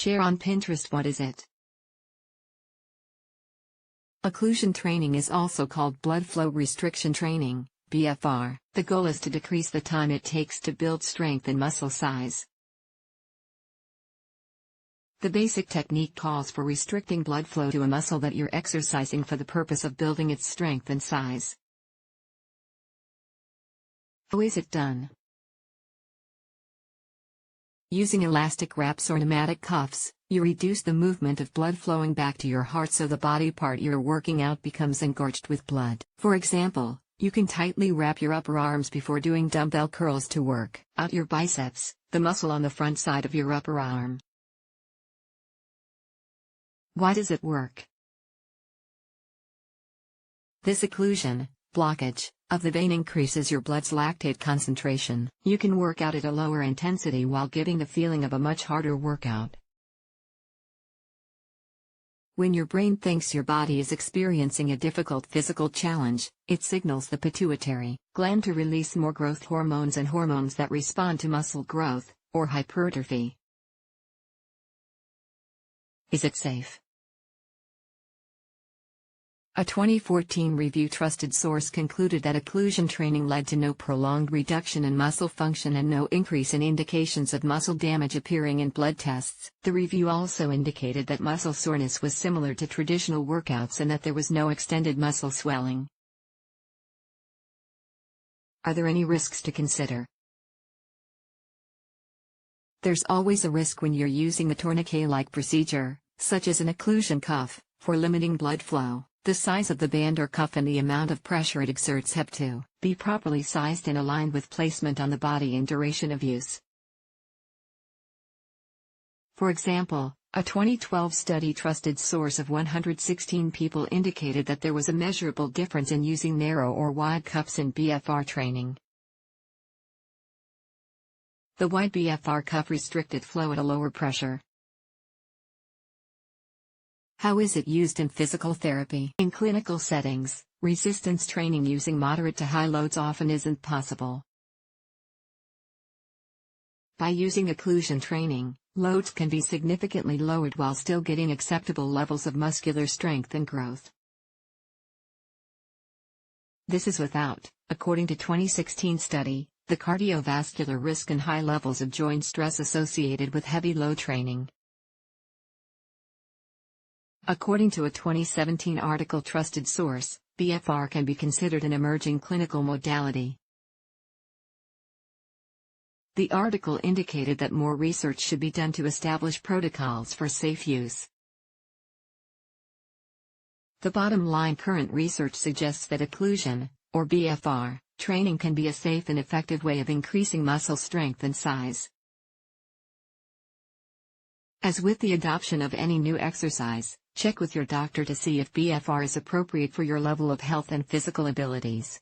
Share on Pinterest. What is it? Occlusion training is also called blood flow restriction training, BFR. The goal is to decrease the time it takes to build strength and muscle size. The basic technique calls for restricting blood flow to a muscle that you're exercising for the purpose of building its strength and size. How is it done? Using elastic wraps or pneumatic cuffs, you reduce the movement of blood flowing back to your heart so the body part you're working out becomes engorged with blood. For example, you can tightly wrap your upper arms before doing dumbbell curls to work out your biceps, the muscle on the front side of your upper arm. Why does it work? This occlusion, blockage, of the vein increases your blood's lactate concentration. You can work out at a lower intensity while giving the feeling of a much harder workout. When your brain thinks your body is experiencing a difficult physical challenge, it signals the pituitary gland to release more growth hormones and hormones that respond to muscle growth, or hypertrophy. Is it safe? A 2014 review trusted source concluded that occlusion training led to no prolonged reduction in muscle function and no increase in indications of muscle damage appearing in blood tests. The review also indicated that muscle soreness was similar to traditional workouts and that there was no extended muscle swelling. Are there any risks to consider? There's always a risk when you're using a tourniquet-like procedure, such as an occlusion cuff, for limiting blood flow. The size of the band or cuff and the amount of pressure it exerts have to be properly sized and aligned with placement on the body and duration of use. For example, a 2012 study trusted source of 116 people indicated that there was a measurable difference in using narrow or wide cuffs in BFR training. The wide BFR cuff restricted flow at a lower pressure. How is it used in physical therapy? In clinical settings, resistance training using moderate to high loads often isn't possible. By using occlusion training, loads can be significantly lowered while still getting acceptable levels of muscular strength and growth. This is without, according to 2016 study, the cardiovascular risk and high levels of joint stress associated with heavy load training. According to a 2017 article trusted source, BFR can be considered an emerging clinical modality. The article indicated that more research should be done to establish protocols for safe use. The bottom line: current research suggests that occlusion, or BFR, training can be a safe and effective way of increasing muscle strength and size. As with the adoption of any new exercise, check with your doctor to see if BFR is appropriate for your level of health and physical abilities.